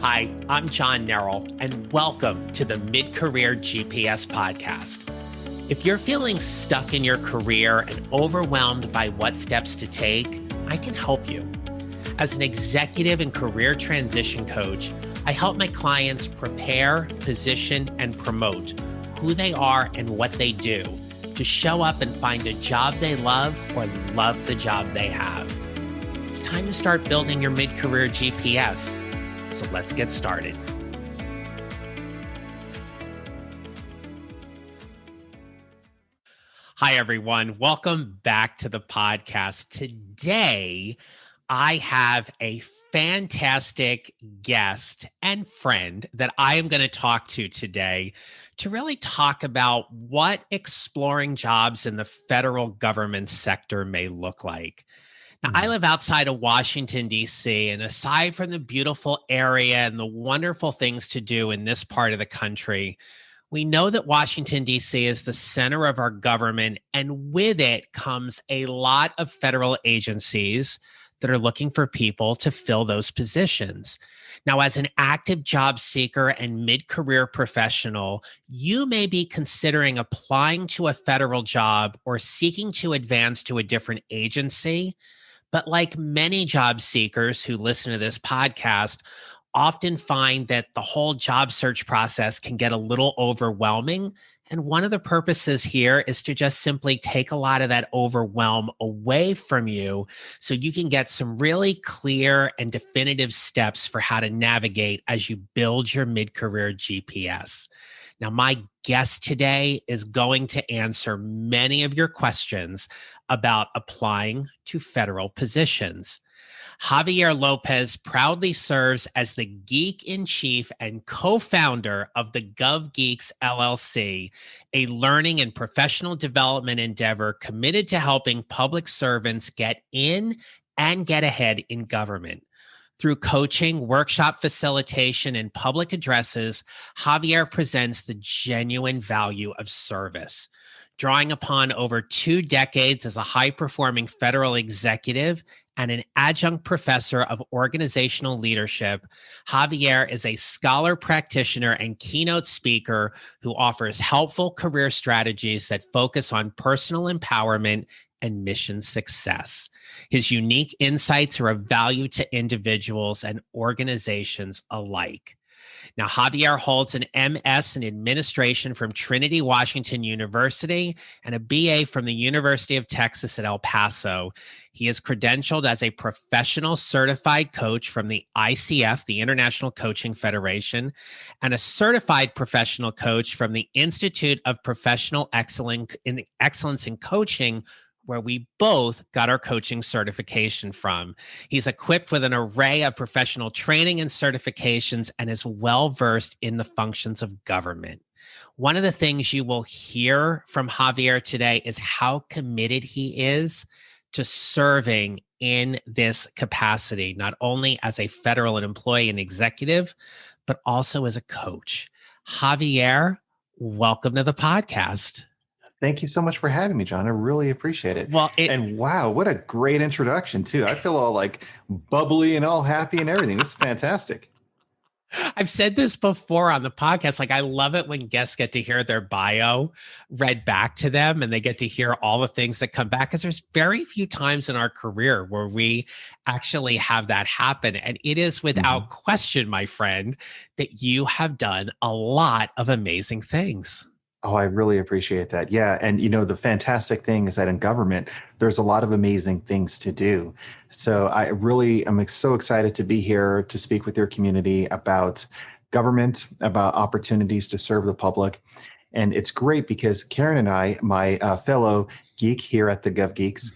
Hi, I'm John Nerrill, and welcome to the Mid-Career GPS podcast. If you're feeling stuck in your career and overwhelmed by what steps to take, I can help you. As an executive and career transition coach, I help my clients prepare, position, and promote who they are and what they do to show up and find a job they love or love the job they have. It's time to start building your mid-career GPS. So let's get started. Hi, everyone. Welcome back to the podcast. Today, I have a fantastic guest and friend that I am going to talk to today to really talk about what exploring jobs in the federal government sector may look like. Now, I live outside of Washington, D.C., and aside from the beautiful area and the wonderful things to do in this part of the country, we know that Washington, D.C. is the center of our government, and with it comes a lot of federal agencies that are looking for people to fill those positions. Now, as an active job seeker and mid-career professional, you may be considering applying to a federal job or seeking to advance to a different agency. But like many job seekers who listen to this podcast, often find that the whole job search process can get a little overwhelming. And one of the purposes here is to just simply take a lot of that overwhelm away from you so you can get some really clear and definitive steps for how to navigate as you build your mid-career GPS. Now, my guest today is going to answer many of your questions about applying to federal positions. Javier Lopez proudly serves as the Geek-in-Chief and co-founder of the Gov Geeks, LLC, a learning and professional development endeavor committed to helping public servants get in and get ahead in government. Through coaching, workshop facilitation, and public addresses, Javier presents the genuine value of service. Drawing upon over 2 decades as a high-performing federal executive and an adjunct professor of organizational leadership, Javier is a scholar practitioner and keynote speaker who offers helpful career strategies that focus on personal empowerment and mission success. His unique insights are of value to individuals and organizations alike. Now, Javier holds an MS in administration from Trinity Washington University and a BA from the University of Texas at El Paso. He is credentialed as a professional certified coach from the ICF, the International Coaching Federation, and a certified professional coach from the Institute of Professional Excellence in Coaching, where we both got our coaching certification from. He's equipped with an array of professional training and certifications and is well-versed in the functions of government. One of the things you will hear from Javier today is how committed he is to serving in this capacity, not only as a federal employee and executive, but also as a coach. Javier, welcome to the podcast. Thank you so much for having me, John. I really appreciate it. And wow, what a great introduction too. I feel all like bubbly and all happy and everything. This is fantastic. I've said this before on the podcast. Like, I love it when guests get to hear their bio read back to them and they get to hear all the things that come back, because there's very few times in our career where we actually have that happen. And it is without question, my friend, that you have done a lot of amazing things. Oh, I really appreciate that. Yeah. And, the fantastic thing is that in government, there's a lot of amazing things to do. So I really am so excited to be here to speak with your community about government, about opportunities to serve the public. And it's great because Karen and I, my fellow geek here at the Gov Geeks,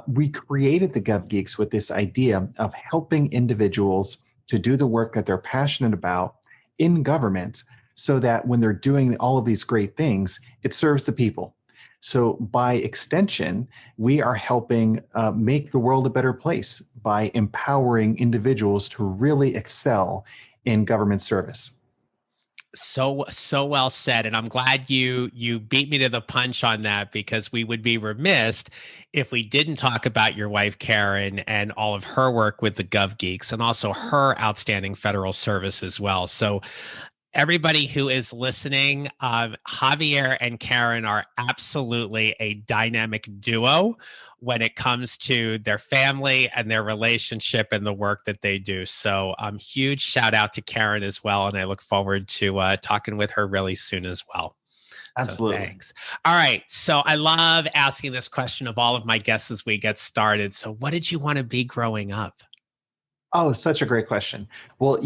we created the Gov Geeks with this idea of helping individuals to do the work that they're passionate about in government, so that when they're doing all of these great things, it serves the people. So by extension, we are helping make the world a better place by empowering individuals to really excel in government service. So well said, and I'm glad you beat me to the punch on that, because we would be remiss if we didn't talk about your wife Karen and all of her work with the Gov Geeks, and also her outstanding federal service as well. So everybody who is listening, Javier and Karen are absolutely a dynamic duo when it comes to their family and their relationship and the work that they do. So huge shout out to Karen as well. And I look forward to talking with her really soon as well. Absolutely. So thanks. All right. So I love asking this question of all of my guests as we get started. So what did you want to be growing up? Oh, such a great question. Well,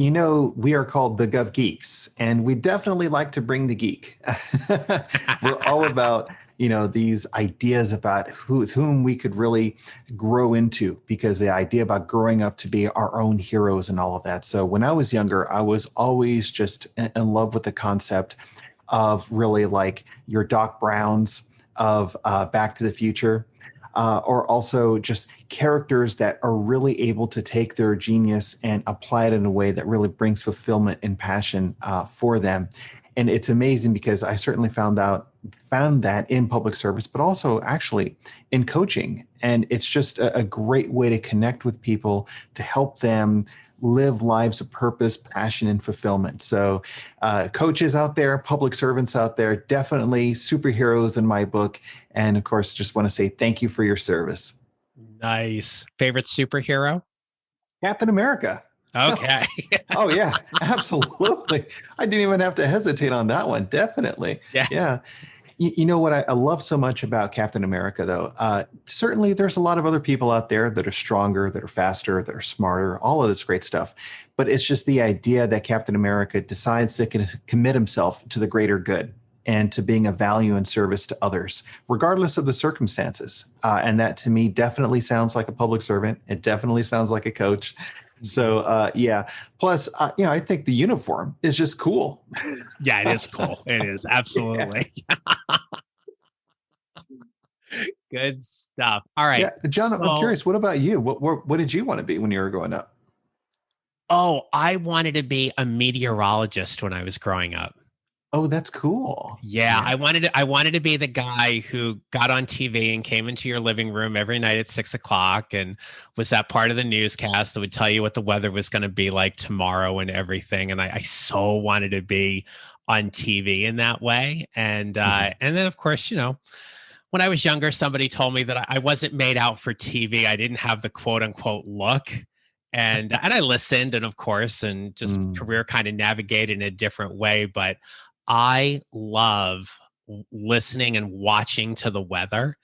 we are called the Gov Geeks, and we definitely like to bring the geek. We're all about, these ideas about whom we could really grow into, because the idea about growing up to be our own heroes and all of that. So when I was younger, I was always just in love with the concept of really like your Doc Browns of Back to the Future. Or also just characters that are really able to take their genius and apply it in a way that really brings fulfillment and passion for them. And it's amazing, because I certainly found that in public service, but also actually in coaching. And it's just a great way to connect with people, to help them live lives of purpose, passion, and fulfillment. So coaches out there, public servants out there, definitely superheroes in my book. And of course, just want to say thank you for your service. Nice. Favorite superhero? Captain America. Okay. Oh, yeah, absolutely. I didn't even have to hesitate on that one. Definitely. Yeah. You know what I love so much about Captain America, though? Certainly, there's a lot of other people out there that are stronger, that are faster, that are smarter, all of this great stuff. But it's just the idea that Captain America decides to commit himself to the greater good and to being of value and service to others, regardless of the circumstances. And that, to me, definitely sounds like a public servant. It definitely sounds like a coach. So, yeah. Plus, I think the uniform is just cool. Yeah, it is cool. It is. Absolutely. Good stuff. All right. Yeah. John, I'm curious, what about you? What did you want to be when you were growing up? Oh, I wanted to be a meteorologist when I was growing up. Oh, that's cool. Yeah, I wanted to be the guy who got on TV and came into your living room every night at 6 o'clock and was that part of the newscast that would tell you what the weather was going to be like tomorrow and everything. And I so wanted to be on TV in that way. And and then, of course, when I was younger, somebody told me that I wasn't made out for TV. I didn't have the quote unquote look. And I listened, and of course, and just career kind of navigated in a different way. But I love listening and watching to the weather,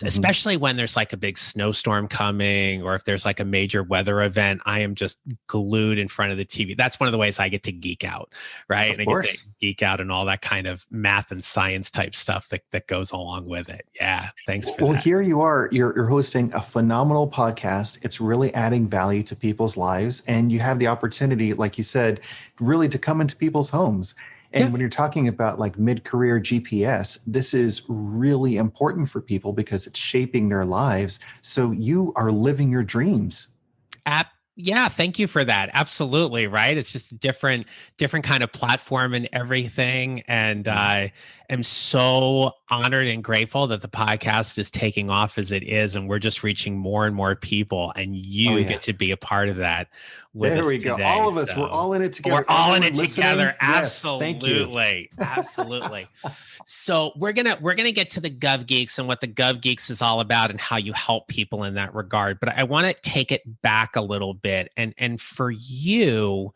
especially when there's like a big snowstorm coming, or if there's like a major weather event. I am just glued in front of the TV. That's one of the ways I get to geek out, right? And I get to geek out and all that kind of math and science type stuff that goes along with it. Yeah, thanks for that. Well, here you are. You're hosting a phenomenal podcast. It's really adding value to people's lives, and you have the opportunity, like you said, really to come into people's homes. And when you're talking about like mid-career GPS, this is really important for people because it's shaping their lives. So you are living your dreams. Yeah, thank you for that. Absolutely, right? It's just a different kind of platform and everything. And I am so honored and grateful that the podcast is taking off as it is, and we're just reaching more and more people, and you get to be a part of that with us. There we go. Today. All of us, we're all in it together. We're all in it together. Yes, absolutely. Absolutely. So we're gonna get to the Gov Geeks and what the Gov Geeks is all about and how you help people in that regard. But I want to take it back a little bit. And for you,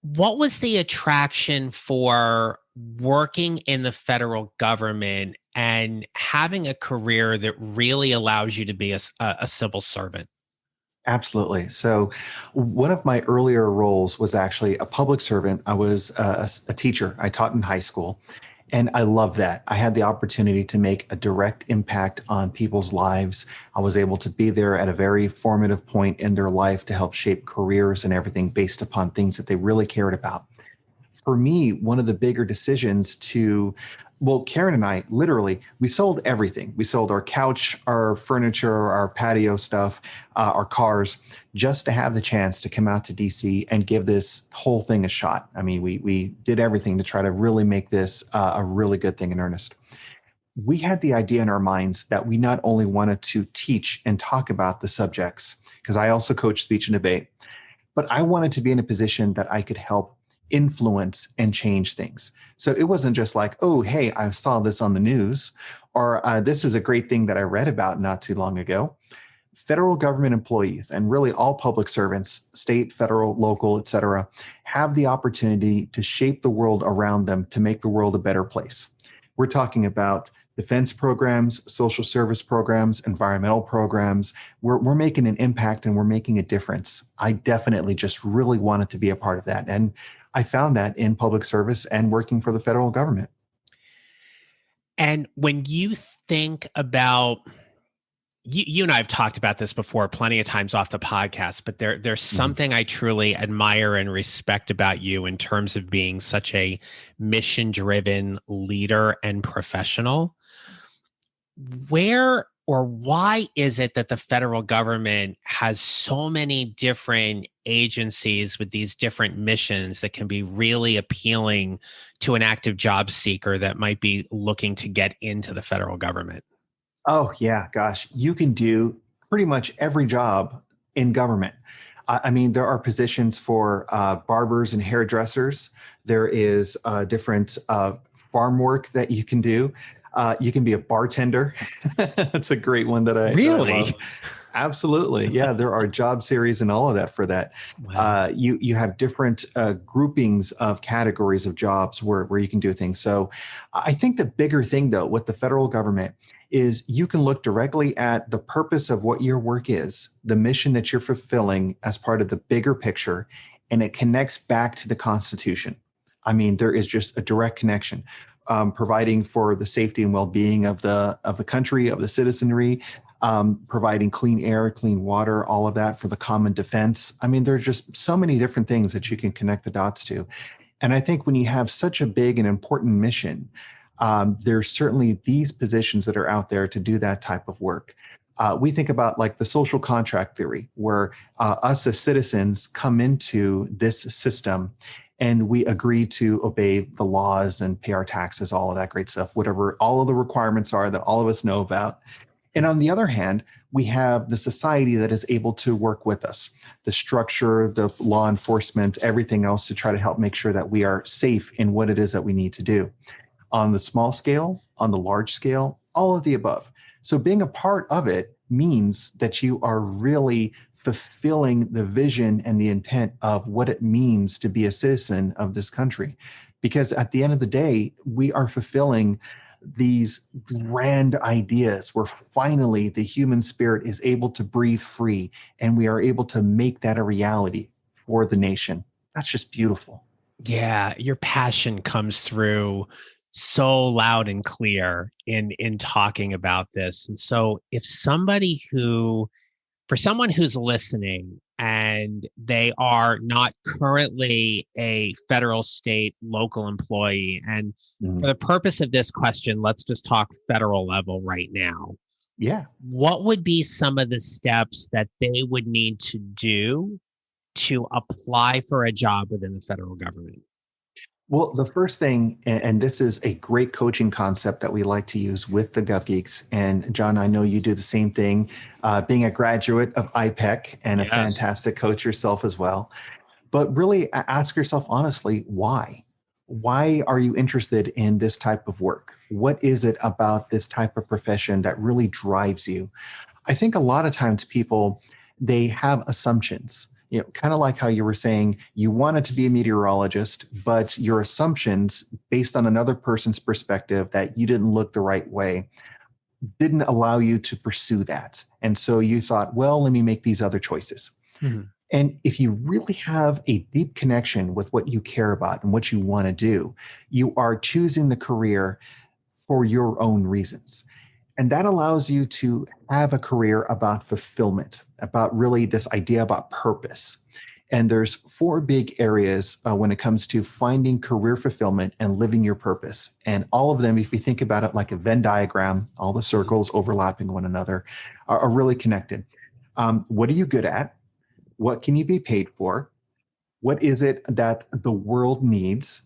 what was the attraction for working in the federal government and having a career that really allows you to be a civil servant? Absolutely. So one of my earlier roles was actually a public servant. I was a teacher. I taught in high school, and I love that. I had the opportunity to make a direct impact on people's lives. I was able to be there at a very formative point in their life to help shape careers and everything based upon things that they really cared about. for me, one of the bigger decisions well, Karen and I, literally, we sold everything. We sold our couch, our furniture, our patio stuff, our cars, just to have the chance to come out to DC and give this whole thing a shot. I mean, we did everything to try to really make this a really good thing in earnest. We had the idea in our minds that we not only wanted to teach and talk about the subjects, because I also coach speech and debate, but I wanted to be in a position that I could help influence and change things. So it wasn't just like, oh, hey, I saw this on the news, or this is a great thing that I read about not too long ago. Federal government employees and really all public servants, state, federal, local, et cetera, have the opportunity to shape the world around them to make the world a better place. We're talking about defense programs, social service programs, environmental programs. We're making an impact and we're making a difference. I definitely just really wanted to be a part of that. And I found that in public service and working for the federal government. And when you think about you and I have talked about this before plenty of times off the podcast, but there's something I truly admire and respect about you in terms of being such a mission-driven leader and professional. Where or why is it that the federal government has so many different agencies with these different missions that can be really appealing to an active job seeker that might be looking to get into the federal government? Oh, yeah, gosh, you can do pretty much every job in government. I mean, there are positions for barbers and hairdressers. There is different farm work that you can do. You can be a bartender. That's a great one that I love. Absolutely. Yeah, there are job series and all of that for that. Wow. You have different groupings of categories of jobs where you can do things. So I think the bigger thing, though, with the federal government is you can look directly at the purpose of what your work is, the mission that you're fulfilling as part of the bigger picture, and it connects back to the Constitution. I mean, there is just a direct connection. Providing for the safety and well-being of the country, of the citizenry, providing clean air, clean water, all of that for the common defense. I mean, there's just so many different things that you can connect the dots to. And I think when you have such a big and important mission, there's certainly these positions that are out there to do that type of work. We think about like the social contract theory, where us as citizens come into this system and we agree to obey the laws and pay our taxes, all of that great stuff, whatever all of the requirements are that all of us know about. And on the other hand, we have the society that is able to work with us, the structure, the law enforcement, everything else to try to help make sure that we are safe in what it is that we need to do. On the small scale, on the large scale, all of the above. So being a part of it means that you are really fulfilling the vision and the intent of what it means to be a citizen of this country. Because at the end of the day, we are fulfilling these grand ideas where finally the human spirit is able to breathe free and we are able to make that a reality for the nation. That's just beautiful. Yeah, your passion comes through so loud and clear in talking about this. And so if for someone who's listening and they are not currently a federal, state, local employee, and for the purpose of this question, let's just talk federal level right now. Yeah. What would be some of the steps that they would need to do to apply for a job within the federal government? Well, the first thing, and this is a great coaching concept that we like to use with the Gov Geeks. And John, I know you do the same thing, being a graduate of IPEC and a fantastic coach yourself as well. But really ask yourself honestly, why? Why are you interested in this type of work? What is it about this type of profession that really drives you? I think a lot of times people, they have assumptions. You know, kind of like how you were saying you wanted to be a meteorologist, but your assumptions based on another person's perspective that you didn't look the right way didn't allow you to pursue that. And so you thought, well, let me make these other choices. Mm-hmm. And if you really have a deep connection with what you care about and what you want to do, you are choosing the career for your own reasons. And that allows you to have a career about fulfillment, about really this idea about purpose. And there's four big areas when it comes to finding career fulfillment and living your purpose. And all of them, if you think about it like a Venn diagram, all the circles overlapping one another are really connected. What are you good at? What can you be paid for? What is it that the world needs?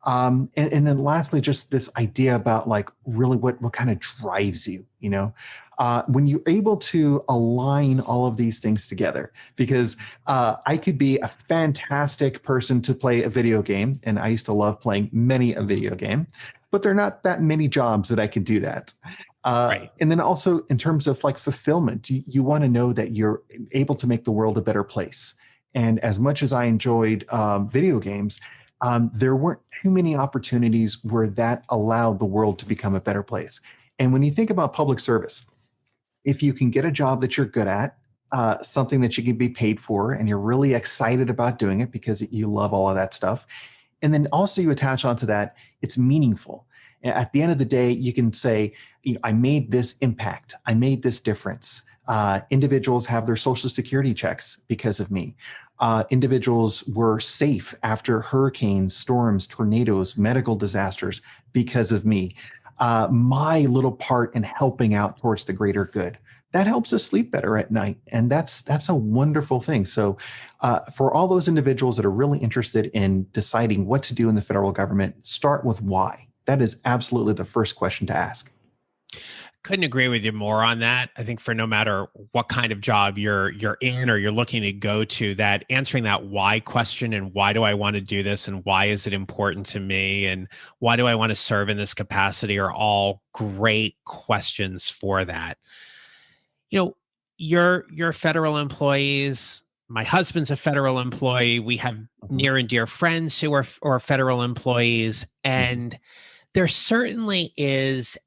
And then lastly, just this idea about like really what kind of drives you, when you're able to align all of these things together, because I could be a fantastic person to play a video game, and I used to love playing many a video game, but there are not that many jobs that I can do that. Right. And then also in terms of like fulfillment, you want to know that you're able to make the world a better place. And as much as I enjoyed video games, there weren't too many opportunities where that allowed the world to become a better place. And when you think about public service, if you can get a job that you're good at, something that you can be paid for, and you're really excited about doing it because you love all of that stuff, and then also you attach onto that, it's meaningful. At the end of the day, you can say, I made this impact. I made this difference. Individuals have their Social Security checks because of me. Individuals were safe after hurricanes, storms, tornadoes, medical disasters because of me. My little part in helping out towards the greater good. That helps us sleep better at night. And that's a wonderful thing. So for all those individuals that are really interested in deciding what to do in the federal government, start with why. That is absolutely the first question to ask. Couldn't agree with you more on that. I think for no matter what kind of job you're in or you're looking to go to, that answering that why question and why do I want to do this and why is it important to me and why do I want to serve in this capacity are all great questions for that. You're federal employees. My husband's a federal employee. We have near and dear friends who are federal employees, and there certainly is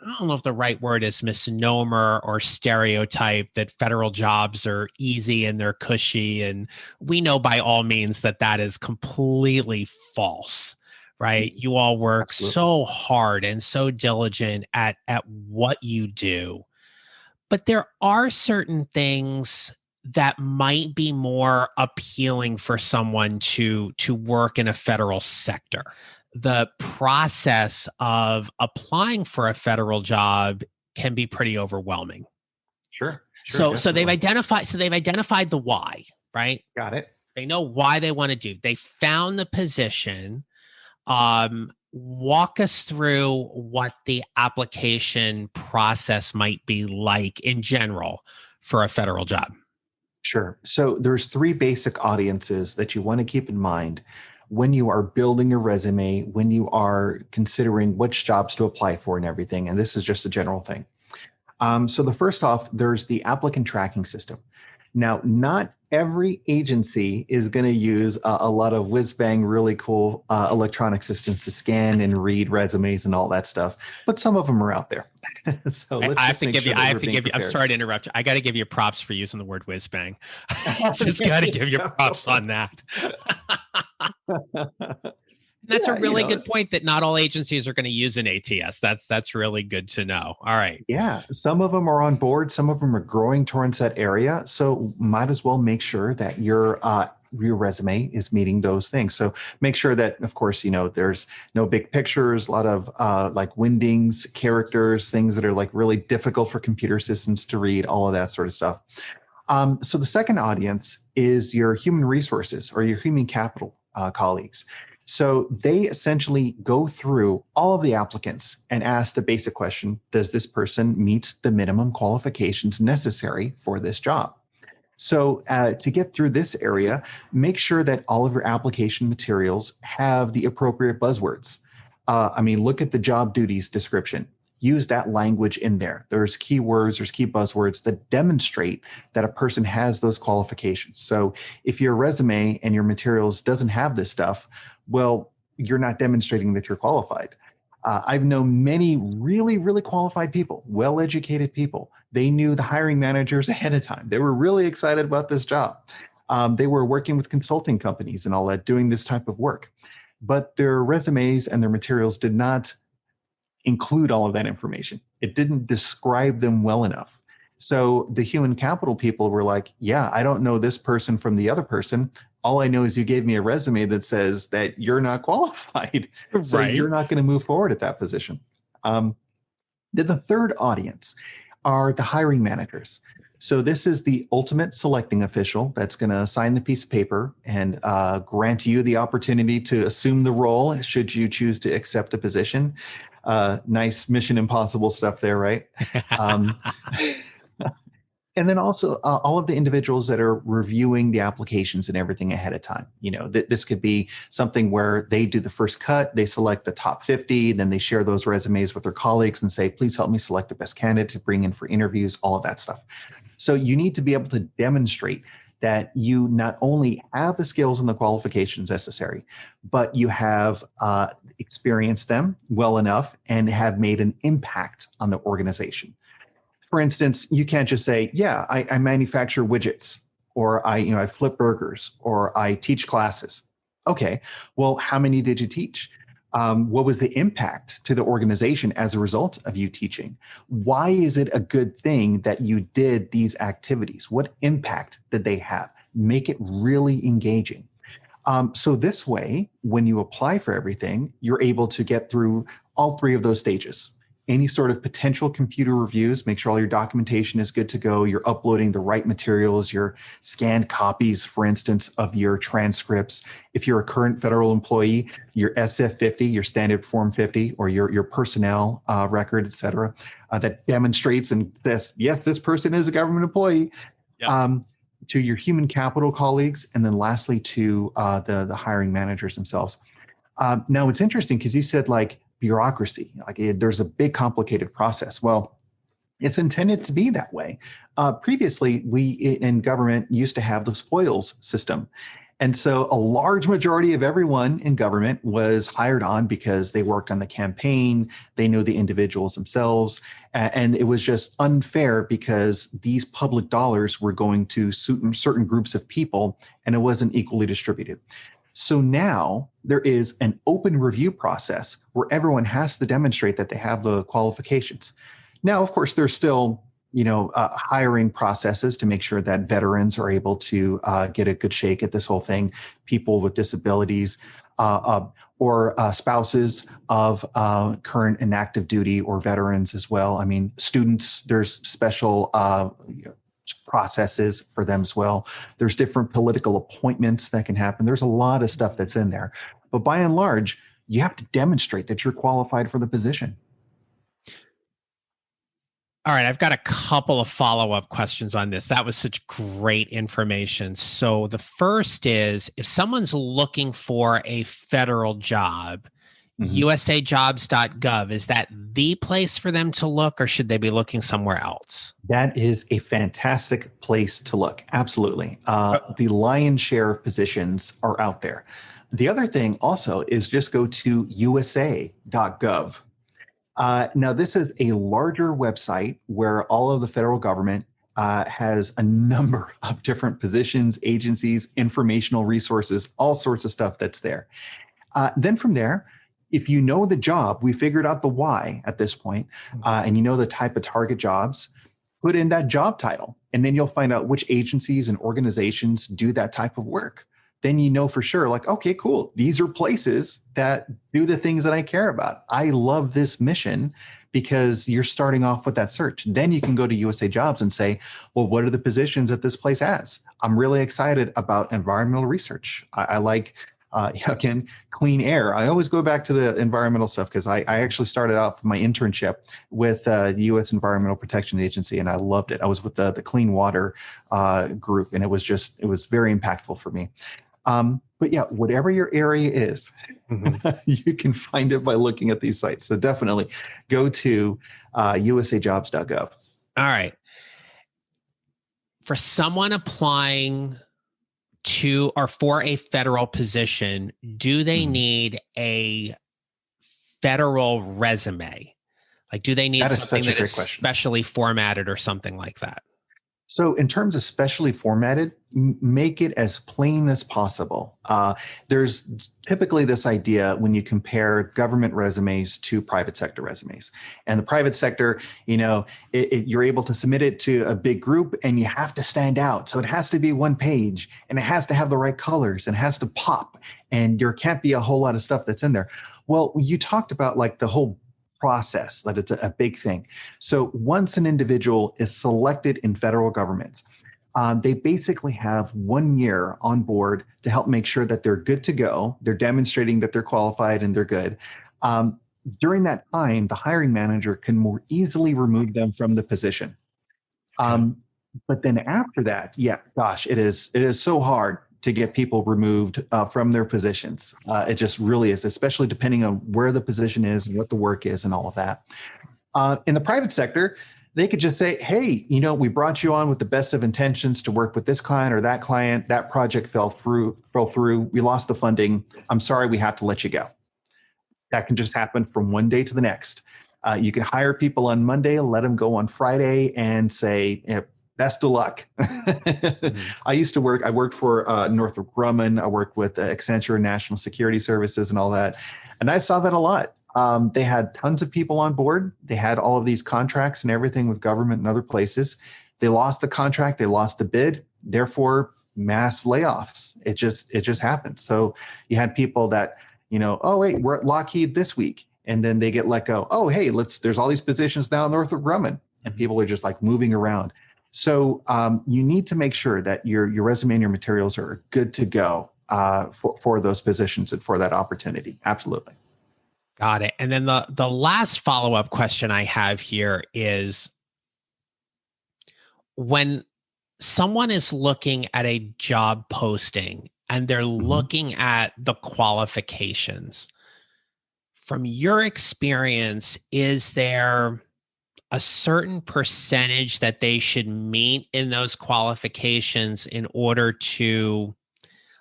I don't know if the right word is misnomer or stereotype that federal jobs are easy and they're cushy. And we know by all means that is completely false, right? You all work Absolutely. so hard and so diligent at what you do. But there are certain things that might be more appealing for someone to work in a federal sector. The process of applying for a federal job can be pretty overwhelming. Sure. So they've identified the why, right? Got it. They know why they want to do. They found the position. Walk us through what the application process might be like in general for a federal job. Sure. So there's three basic audiences that you want to keep in mind when you are building your resume, when you are considering which jobs to apply for and everything. And this is just a general thing. So the first off, there's the applicant tracking system. Now, not every agency is going to use a lot of whiz-bang, really cool electronic systems to scan and read resumes and all that stuff, but some of them are out there. So let's I have to give you. I'm sorry to interrupt you. I got to give you props for using the word whiz-bang. Just got to give you props on that. That's a really good point that not all agencies are going to use an ATS. That's really good to know. All right. Yeah. Some of them are on board. Some of them are growing towards that area. So might as well make sure that your resume is meeting those things. So make sure that, of course, there's no big pictures, a lot of like windings, characters, things that are like really difficult for computer systems to read, all of that sort of stuff. So the second audience is your human resources or your human capital colleagues. So they essentially go through all of the applicants and ask the basic question, does this person meet the minimum qualifications necessary for this job? So to get through this area, make sure that all of your application materials have the appropriate buzzwords. Look at the job duties description. Use that language in there. There's keywords, there's key buzzwords that demonstrate that a person has those qualifications. So if your resume and your materials doesn't have this stuff, well, you're not demonstrating that you're qualified. I've known many really, really qualified people, well-educated people. They knew the hiring managers ahead of time. They were really excited about this job. They were working with consulting companies and all that, doing this type of work. But their resumes and their materials did not include all of that information. It didn't describe them well enough. So the human capital people were like, yeah, I don't know this person from the other person. All I know is you gave me a resume that says that you're not qualified. So Right. you're not going to move forward at that position. Um, then the third audience are the hiring managers. So this is the ultimate selecting official that's going to sign the piece of paper and grant you the opportunity to assume the role should you choose to accept the position. Nice Mission Impossible stuff there, right? Um, and then also all of the individuals that are reviewing the applications and everything ahead of time. This could be something where they do the first cut, they select the top 50, then they share those resumes with their colleagues and say, please help me select the best candidate to bring in for interviews, all of that stuff. So you need to be able to demonstrate that you not only have the skills and the qualifications necessary, but you have experienced them well enough and have made an impact on the organization. For instance, you can't just say, yeah, I manufacture widgets, or I flip burgers, or I teach classes. Okay, well, how many did you teach? What was the impact to the organization as a result of you teaching? Why is it a good thing that you did these activities? What impact did they have? Make it really engaging. So this way, when you apply for everything, you're able to get through all three of those stages. Any sort of potential computer reviews, make sure all your documentation is good to go. You're uploading the right materials, your scanned copies, for instance, of your transcripts. If you're a current federal employee, your SF-50, your standard form 50, or your personnel record, et cetera, that demonstrates and says, yes, this person is a government employee. Yep. To your human capital colleagues, and then lastly to the hiring managers themselves. Now it's interesting because you said like bureaucracy, there's a big complicated process. Well, it's intended to be that way. Previously, we in government used to have the spoils system. And so a large majority of everyone in government was hired on because they worked on the campaign, they knew the individuals themselves, and it was just unfair because these public dollars were going to certain groups of people, and it wasn't equally distributed. So now there is an open review process where everyone has to demonstrate that they have the qualifications. Now, of course, there's still hiring processes to make sure that veterans are able to get a good shake at this whole thing, people with disabilities, or spouses of current and active duty or veterans as well. I mean, students, there's special processes for them as well. There's different political appointments that can happen. There's a lot of stuff that's in there. But by and large, you have to demonstrate that you're qualified for the position. All right, I've got a couple of follow-up questions on this. That was such great information. So the first is, if someone's looking for a federal job, usajobs.gov, is that the place for them to look, or should they be looking somewhere else? That is a fantastic place to look. Absolutely. The lion's share of positions are out there. The other thing also is just go to usa.gov. Now, this is a larger website where all of the federal government has a number of different positions, agencies, informational resources, all sorts of stuff that's there. Then from there, if you know the job, we figured out the why at this point, and you know the type of target jobs, put in that job title, and then you'll find out which agencies and organizations do that type of work. Then you know for sure, like, okay, cool. These are places that do the things that I care about. I love this mission because you're starting off with that search. Then you can go to USA Jobs and say, well, what are the positions that this place has? I'm really excited about environmental research. I like, again, clean air. I always go back to the environmental stuff because I actually started off my internship with the U.S. Environmental Protection Agency, and I loved it. I was with the clean water group, and it was very impactful for me. But yeah, whatever your area is, you can find it by looking at these sites. So definitely go to usajobs.gov. All right. For someone applying to or for a federal position, do they need a federal resume? Like, do they need something that is specially formatted or something like that? So in terms of specially formatted, make it as plain as possible. There's typically this idea when you compare government resumes to private sector resumes. And the private sector, you're able to submit it to a big group and you have to stand out. So it has to be one page and it has to have the right colors and it has to pop. And there can't be a whole lot of stuff that's in there. Well, you talked about like the whole process, that it's a big thing. So once an individual is selected in federal government, they basically have 1 year on board to help make sure that they're good to go. They're demonstrating that they're qualified and they're good. During that time, the hiring manager can more easily remove them from the position. But then after that, it is so hard to get people removed from their positions. It just really is, especially depending on where the position is and what the work is and all of that. In the private sector, they could just say, hey, we brought you on with the best of intentions to work with this client or that client. That project fell through. We lost the funding. I'm sorry, we have to let you go. That can just happen from one day to the next. You can hire people on Monday, let them go on Friday and say, best of luck. I worked for Northrop Grumman. I worked with Accenture National Security Services and all that. And I saw that a lot. They had tons of people on board. They had all of these contracts and everything with government and other places. They lost the contract. They lost the bid. Therefore, mass layoffs. It just happened. So you had people that, oh, wait, we're at Lockheed this week. And then they get let go. Oh, hey, there's all these positions now in Northrop Grumman. And people are just like moving around. So you need to make sure that your resume and your materials are good to go for those positions and for that opportunity. Absolutely. Got it. And then the last follow-up question I have here is, when someone is looking at a job posting and they're looking at the qualifications, from your experience, is there a certain percentage that they should meet in those qualifications in order to,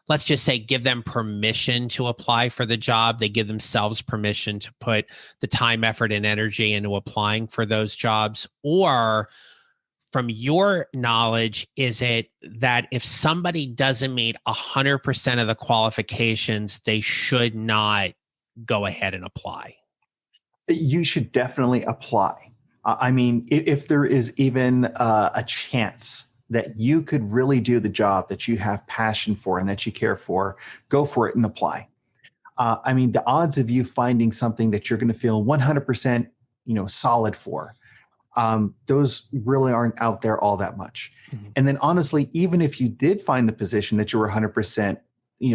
let's just say, give them permission to apply for the job? They give themselves permission to put the time, effort, and energy into applying for those jobs? Or from your knowledge, is it that if somebody doesn't meet 100% of the qualifications, they should not go ahead and apply? You should definitely apply. I mean, if there is even a chance that you could really do the job that you have passion for and that you care for, go for it and apply. I mean, the odds of you finding something that you're going to feel 100%, solid for, those really aren't out there all that much. And then honestly, even if you did find the position that you were 100%,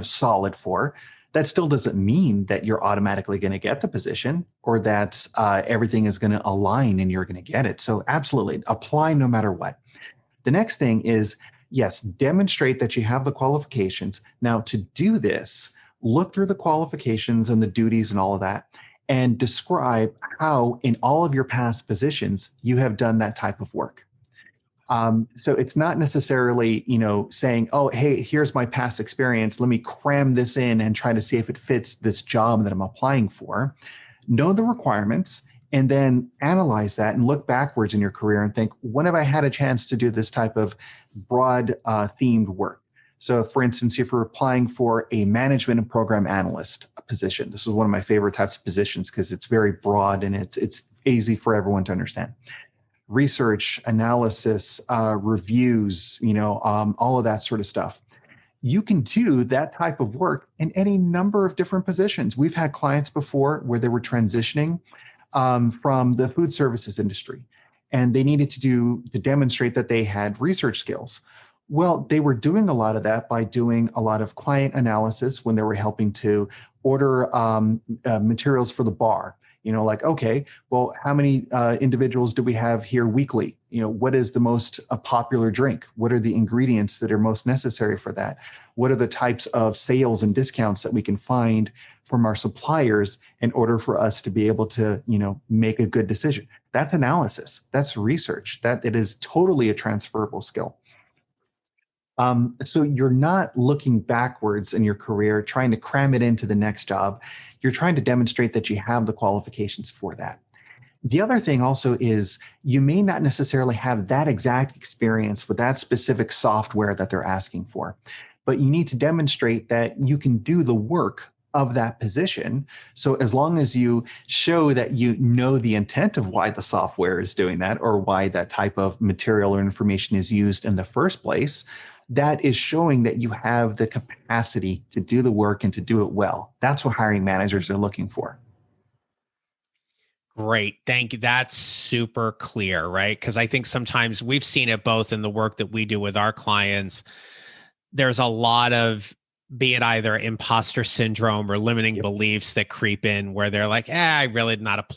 solid for, that still doesn't mean that you're automatically going to get the position or that everything is going to align and you're going to get it. So absolutely apply no matter what. The next thing is, yes, demonstrate that you have the qualifications. Now, to do this, look through the qualifications and the duties and all of that, and describe how in all of your past positions you have done that type of work. So it's not necessarily, saying, oh, hey, here's my past experience. Let me cram this in and try to see if it fits this job that I'm applying for. Know the requirements and then analyze that and look backwards in your career and think, when have I had a chance to do this type of broad themed work? So for instance, if you're applying for a management and program analyst position, this is one of my favorite types of positions because it's very broad and it's easy for everyone to understand. Research, analysis, reviews, all of that sort of stuff. You can do that type of work in any number of different positions. We've had clients before where they were transitioning from the food services industry, and they needed to demonstrate that they had research skills. Well, they were doing a lot of that by doing a lot of client analysis when they were helping to order materials for the bar. Like, okay, well, how many individuals do we have here weekly? What is the most popular drink? What are the ingredients that are most necessary for that? What are the types of sales and discounts that we can find from our suppliers in order for us to be able to, make a good decision? That's analysis. That's research. That it is totally a transferable skill. So you're not looking backwards in your career, trying to cram it into the next job. You're trying to demonstrate that you have the qualifications for that. The other thing also is you may not necessarily have that exact experience with that specific software that they're asking for, but you need to demonstrate that you can do the work of that position. So as long as you show that you know the intent of why the software is doing that or why that type of material or information is used in the first place, that is showing that you have the capacity to do the work and to do it well. That's what hiring managers are looking for. Great. Thank you. That's super clear, right? Because I think sometimes we've seen it both in the work that we do with our clients. There's a lot of, be it either imposter syndrome or limiting beliefs that creep in where they're like, I'm really not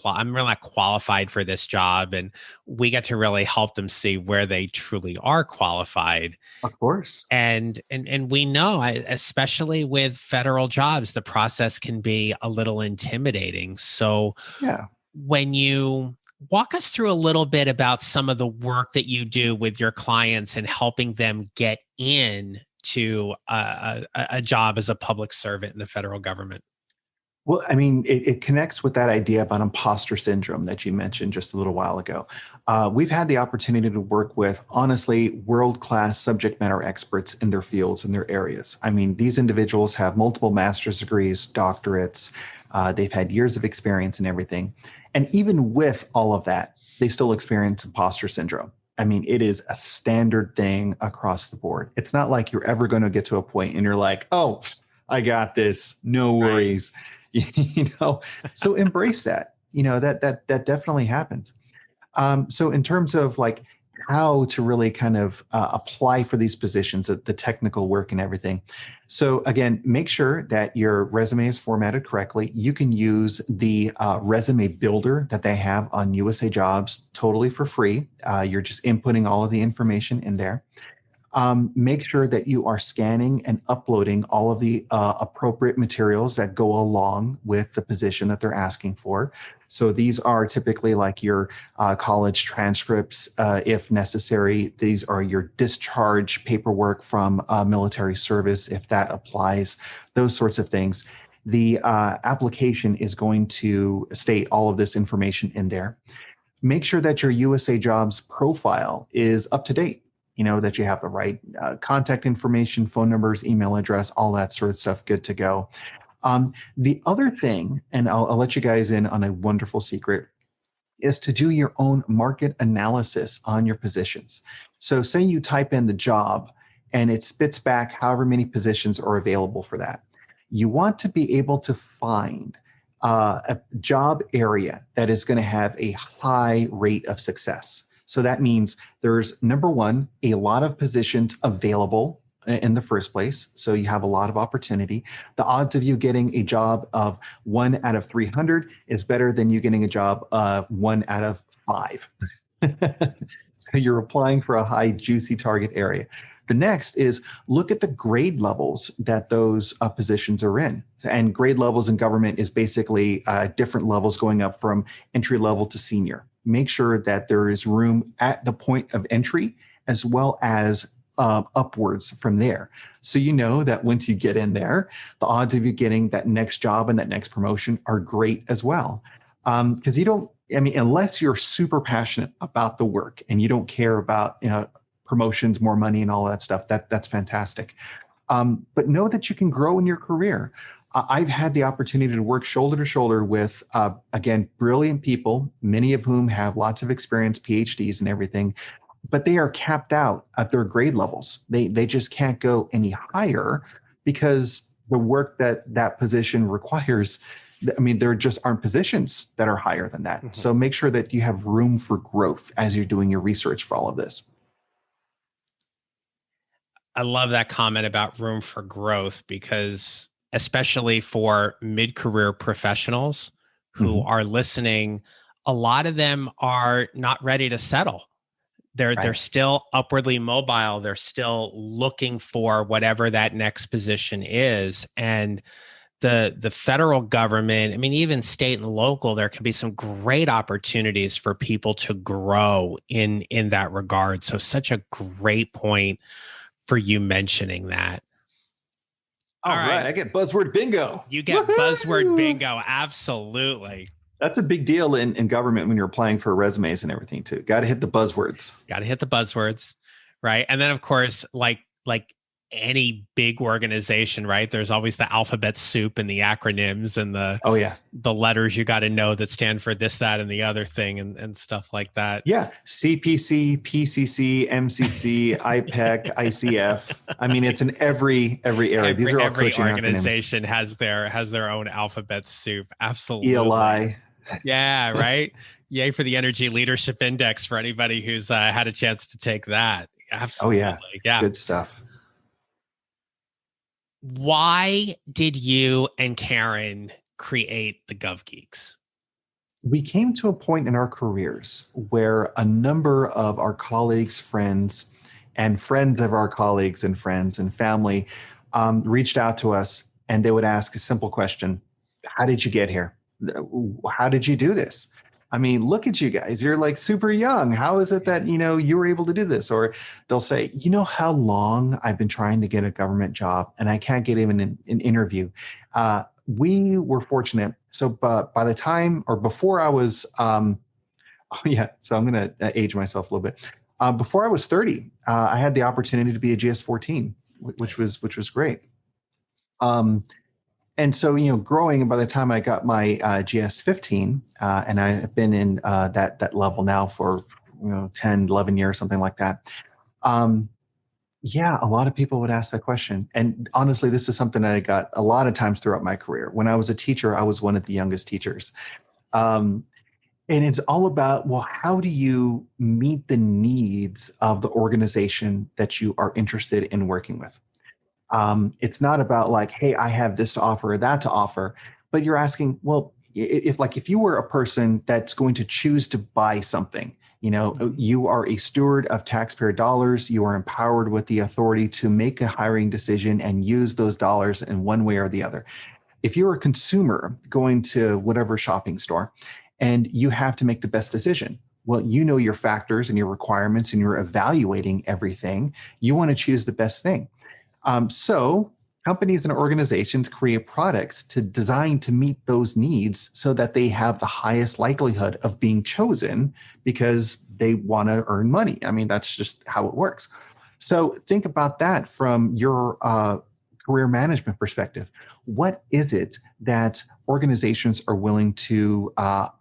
qualified for this job. And we get to really help them see where they truly are qualified. Of course. And we know, especially with federal jobs, the process can be a little intimidating. So Yeah. when you walk us through a little bit about some of the work that you do with your clients and helping them get in to a job as a public servant in the federal government. Well, I mean, it connects with that idea about imposter syndrome that you mentioned just a little while ago. We've had the opportunity to work with, honestly, world-class subject matter experts in their fields, in their areas. I mean, these individuals have multiple master's degrees, doctorates. They've had years of experience and everything. And even with all of that, they still experience imposter syndrome. I mean, it is a standard thing across the board. It's not like you're ever going to get to a point and you're like, oh, I got this, no worries. Right. So embrace that. That definitely happens. So in terms of like how to really kind of apply for these positions, the technical work and everything. So again, make sure that your resume is formatted correctly. You can use the resume builder that they have on USA Jobs totally for free. You're just inputting all of the information in there. Make sure that you are scanning and uploading all of the appropriate materials that go along with the position that they're asking for. So these are typically like your college transcripts, if necessary. These are your discharge paperwork from military service, if that applies, those sorts of things. The application is going to state all of this information in there. Make sure that your USA Jobs profile is up to date. That you have the right contact information, phone numbers, email address, all that sort of stuff good to go. The other thing, and I'll let you guys in on a wonderful secret, is to do your own market analysis on your positions. So say you type in the job and it spits back however many positions are available for that. You want to be able to find a job area that is going to have a high rate of success. So that means there's, number one, a lot of positions available in the first place. So you have a lot of opportunity. The odds of you getting a job of 1 out of 300 is better than you getting a job of 1 out of 5. So you're applying for a high, juicy target area. The next is look at the grade levels that those positions are in. And grade levels in government is basically different levels going up from entry level to senior. Make sure that there is room at the point of entry as well as upwards from there. So you know that once you get in there, the odds of you getting that next job and that next promotion are great as well. Because unless you're super passionate about the work and you don't care about, promotions, more money and all that stuff, that's fantastic. But know that you can grow in your career. I've had the opportunity to work shoulder to shoulder with, again, brilliant people, many of whom have lots of experience, PhDs and everything, but they are capped out at their grade levels. They just can't go any higher because the work that position requires, there just aren't positions that are higher than that. Mm-hmm. So make sure that you have room for growth as you're doing your research for all of this. I love that comment about room for growth because especially for mid-career professionals who are listening, a lot of them are not ready to settle. They're still upwardly mobile. They're still looking for whatever that next position is. And the federal government, even state and local, there can be some great opportunities for people to grow in that regard. So such a great point for you mentioning that. All right. I get buzzword bingo. You get buzzword bingo. Absolutely. That's a big deal in government when you're applying for resumes and everything too. Got to hit the buzzwords. Got to hit the buzzwords, right? And then of course, like any big organization, right? There's always the alphabet soup and the acronyms and Oh yeah. the letters you got to know that stand for this, that, and the other thing and stuff like that. Yeah. CPC, PCC, MCC, IPEC, ICF. I mean, it's in every area. These are all every coaching organization acronyms. has their own alphabet soup. Absolutely. ELI. Yeah, right. Yay for the Energy Leadership Index for anybody who's had a chance to take that. Absolutely. Oh yeah. Good stuff. Why did you and Karen create the Gov Geeks? We came to a point in our careers where a number of our colleagues, friends, and friends of our colleagues and friends and family reached out to us, and they would ask a simple question: how did you get here? How did you do this? I mean, look at you guys. You're like super young. How is it that, you were able to do this? Or they'll say, how long I've been trying to get a government job and I can't get even an interview. We were fortunate. So by the time or before I was, so I'm going to age myself a little bit. Before I was 30, I had the opportunity to be a GS-14, which was great. And so, growing, and by the time I got my GS-15, and I've been in that level now for 10, 11 years, something like that. A lot of people would ask that question. And honestly, this is something that I got a lot of times throughout my career. When I was a teacher, I was one of the youngest teachers. And it's all about, well, how do you meet the needs of the organization that you are interested in working with? It's not about like, hey, I have this to offer or that to offer, but you're asking, well, if you were a person that's going to choose to buy something, you are a steward of taxpayer dollars. You are empowered with the authority to make a hiring decision and use those dollars in one way or the other. If you're a consumer going to whatever shopping store and you have to make the best decision, well, your factors and your requirements and you're evaluating everything. You want to choose the best thing. So companies and organizations create products to design to meet those needs so that they have the highest likelihood of being chosen because they want to earn money. I mean, that's just how it works. So think about that from your career management perspective. What is it that organizations are willing to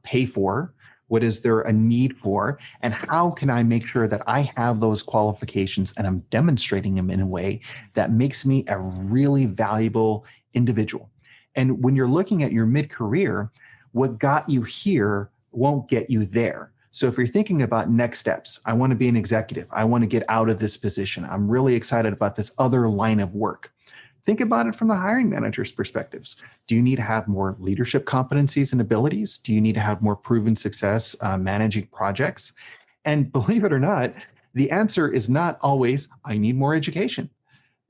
pay for? What is there a need for? And how can I make sure that I have those qualifications and I'm demonstrating them in a way that makes me a really valuable individual? And when you're looking at your mid-career, what got you here won't get you there. So if you're thinking about next steps, I want to be an executive. I want to get out of this position. I'm really excited about this other line of work. Think about it from the hiring manager's perspectives. Do you need to have more leadership competencies and abilities? Do you need to have more proven success managing projects? And believe it or not, the answer is not always, I need more education.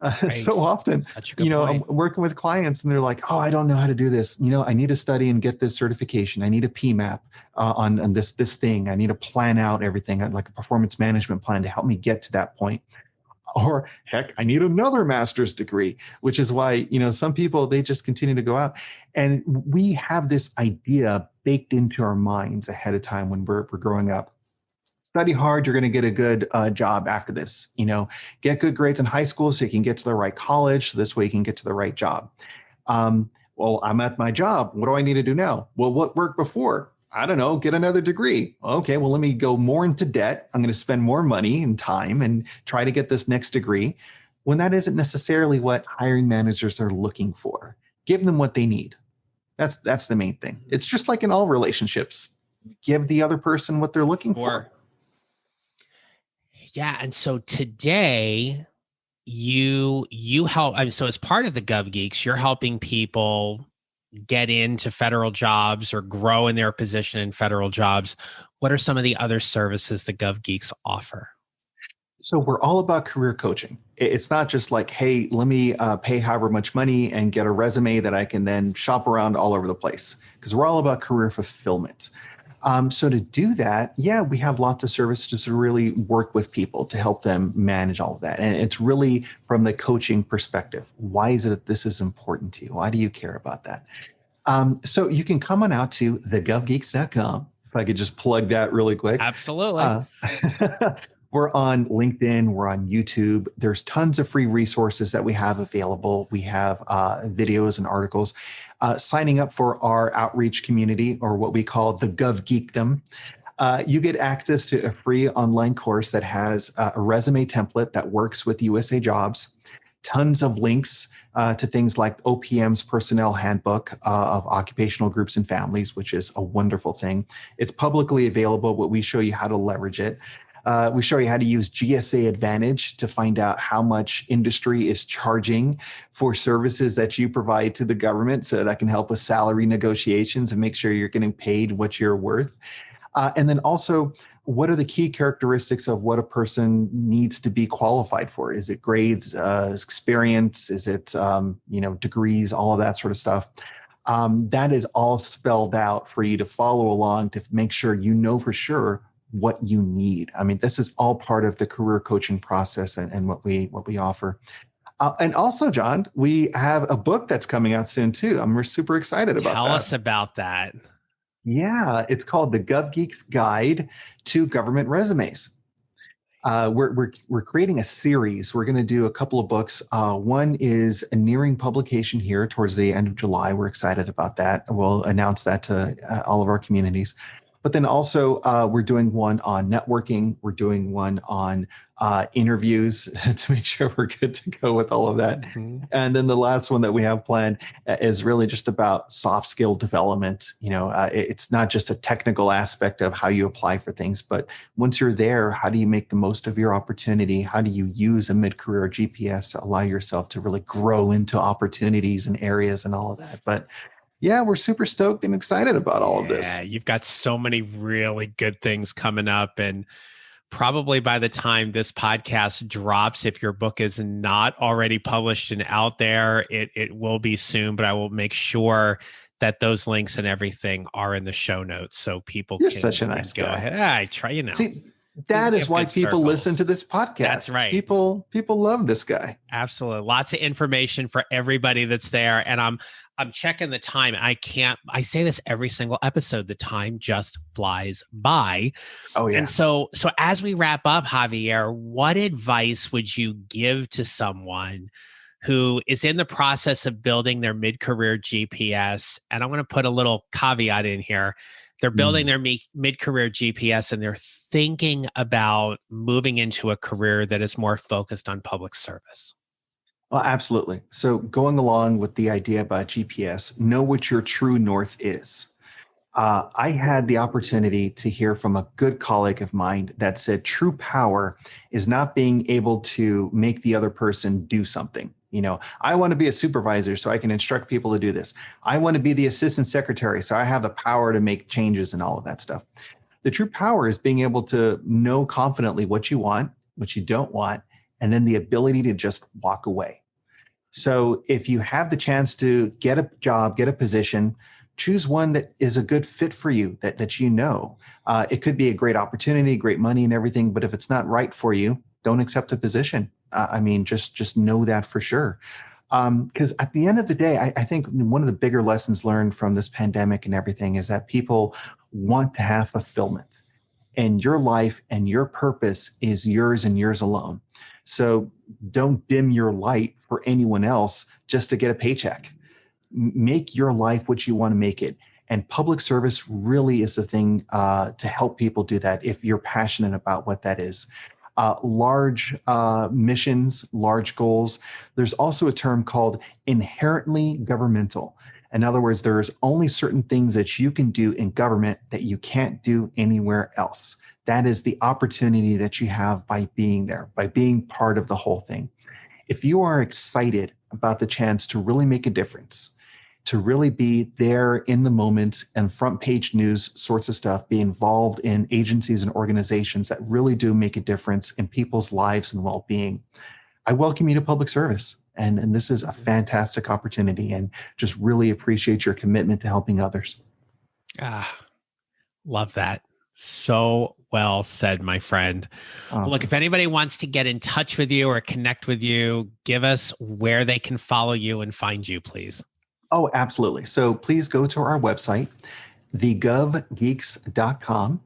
Right. So often, I'm working with clients and they're like, oh, I don't know how to do this. I need to study and get this certification. I need a PMAP on this thing. I need to plan out everything, like a performance management plan to help me get to that point. Or heck, I need another master's degree, which is why, some people, they just continue to go out. And we have this idea baked into our minds ahead of time when we're growing up. Study hard, you're going to get a good job after this. Get good grades in high school so you can get to the right college. So this way you can get to the right job. Well, I'm at my job. What do I need to do now? Well, what worked before? I don't know, get another degree. Okay, well, let me go more into debt. I'm going to spend more money and time and try to get this next degree, when that isn't necessarily what hiring managers are looking for. Give them what they need. That's the main thing. It's just like in all relationships. Give the other person what they're looking for. Yeah, and so today you help. So as part of the Gov Geeks, you're helping people get into federal jobs or grow in their position in federal jobs. What are some of the other services that Gov Geeks offer? So we're all about career coaching. It's not just like, hey, let me pay however much money and get a resume that I can then shop around all over the place, because we're all about career fulfillment. So to do that, we have lots of services to really work with people to help them manage all of that. And it's really from the coaching perspective. Why is it that this is important to you? Why do you care about that? So you can come on out to thegovgeeks.com. If I could just plug that really quick. Absolutely. Uh, we're on LinkedIn. We're on YouTube. There's tons of free resources that we have available. We have videos and articles. Signing up for our outreach community, or what we call the Gov Geekdom, you get access to a free online course that has a resume template that works with USA Jobs, tons of links to things like OPM's Personnel Handbook of Occupational Groups and Families, which is a wonderful thing. It's publicly available, but we show you how to leverage it. We show you how to use GSA Advantage to find out how much industry is charging for services that you provide to the government, so that can help with salary negotiations and make sure you're getting paid what you're worth. And then also, what are the key characteristics of what a person needs to be qualified for? Is it grades, experience? Is it degrees? All of that sort of stuff. That is all spelled out for you to follow along to make sure you know for sure what you need. I mean, this is all part of the career coaching process and what we offer. And also, John, we have a book that's coming out soon too. We're super excited about that. Tell us about that. Yeah, it's called the Gov Geeks Guide to Government Resumes. We're creating a series. We're going to do a couple of books. One is nearing publication here towards the end of July. We're excited about that. We'll announce that to all of our communities. But then also, we're doing one on networking. We're doing one on interviews to make sure we're good to go with all of that. Mm-hmm. And then the last one that we have planned is really just about soft skill development. It's not just a technical aspect of how you apply for things, but once you're there, how do you make the most of your opportunity? How do you use a mid-career GPS to allow yourself to really grow into opportunities and areas and all of that? But yeah, we're super stoked and excited about all of this. Yeah, you've got so many really good things coming up. And probably by the time this podcast drops, if your book is not already published and out there, it will be soon. But I will make sure that those links and everything are in the show notes, so people You're such a nice go guy. ahead. I try, See, that is why people listen to this podcast. That's right. People love this guy. Absolutely. Lots of information for everybody that's there. And I'm checking the time. I say this every single episode. The time just flies by. Oh, yeah. And so as we wrap up, Javier, what advice would you give to someone who is in the process of building their mid-career GPS? And I'm going to put a little caveat in here. They're building their mid-career GPS and they're thinking about moving into a career that is more focused on public service. Well, absolutely. So going along with the idea about GPS, know what your true north is. I had the opportunity to hear from a good colleague of mine that said true power is not being able to make the other person do something. I want to be a supervisor so I can instruct people to do this. I want to be the assistant secretary so I have the power to make changes and all of that stuff. The true power is being able to know confidently what you want, what you don't want, and then the ability to just walk away. So if you have the chance to get a job, get a position, choose one that is a good fit for you, that it could be a great opportunity, great money and everything, but if it's not right for you, don't accept a position. Just know that for sure. Because at the end of the day, I think one of the bigger lessons learned from this pandemic and everything is that people want to have fulfillment, and your life and your purpose is yours and yours alone. So don't dim your light for anyone else just to get a paycheck. Make your life what you want to make it. And public service really is the thing to help people do that if you're passionate about what that is. Large missions, large goals. There's also a term called inherently governmental. In other words, there's only certain things that you can do in government that you can't do anywhere else. That is the opportunity that you have by being there, by being part of the whole thing. If you are excited about the chance to really make a difference, to really be there in the moment and front page news sorts of stuff, be involved in agencies and organizations that really do make a difference in people's lives and well-being, I welcome you to public service. And this is a fantastic opportunity, and just really appreciate your commitment to helping others. Love that. So well said, my friend. Look, if anybody wants to get in touch with you or connect with you, give us where they can follow you and find you, please. Oh, absolutely. So please go to our website, thegovgeeks.com.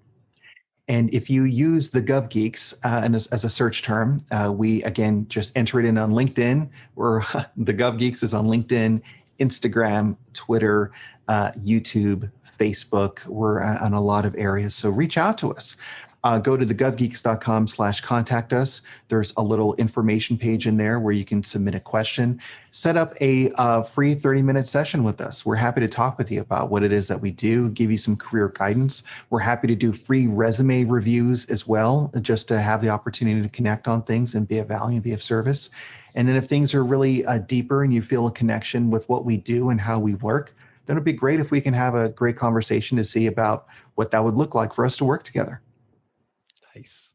And if you use the Gov Geeks and as a search term, we again just enter it in on LinkedIn. We're the Gov Geeks is on LinkedIn, Instagram, Twitter, YouTube, Facebook. We're on a lot of areas. So reach out to us. Go to thegovgeeks.com/contact us. There's a little information page in there where you can submit a question. Set up a free 30-minute session with us. We're happy to talk with you about what it is that we do, give you some career guidance. We're happy to do free resume reviews as well, just to have the opportunity to connect on things and be of value and be of service. And then if things are really deeper and you feel a connection with what we do and how we work, then it'd be great if we can have a great conversation to see about what that would look like for us to work together. Nice.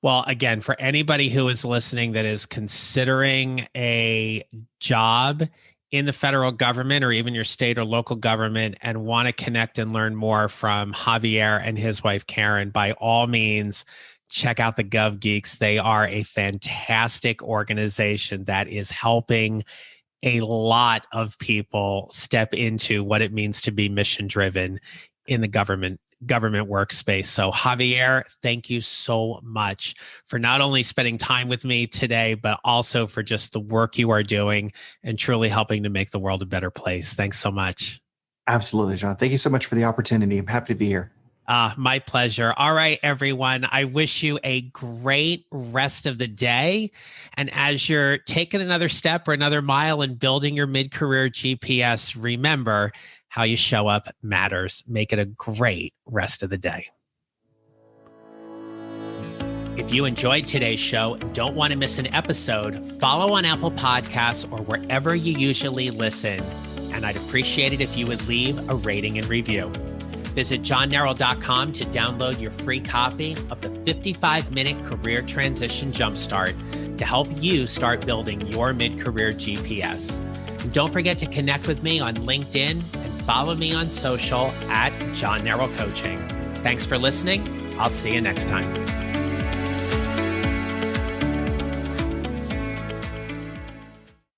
Well, again, for anybody who is listening that is considering a job in the federal government or even your state or local government and want to connect and learn more from Javier and his wife, Karen, by all means, check out the Gov Geeks. They are a fantastic organization that is helping a lot of people step into what it means to be mission driven in the government workspace. So Javier, thank you so much for not only spending time with me today, but also for just the work you are doing and truly helping to make the world a better place. Thanks so much. Absolutely, John. Thank you so much for the opportunity. I'm happy to be here. My pleasure. All right, everyone. I wish you a great rest of the day. And as you're taking another step or another mile in building your mid-career GPS, remember, how you show up matters. Make it a great rest of the day. If you enjoyed today's show and don't want to miss an episode, follow on Apple Podcasts or wherever you usually listen. And I'd appreciate it if you would leave a rating and review. Visit johnnarrow.com to download your free copy of the 55-minute career transition jumpstart to help you start building your mid-career GPS. And don't forget to connect with me on LinkedIn and follow me on social at John Narrow Coaching. Thanks for listening. I'll see you next time.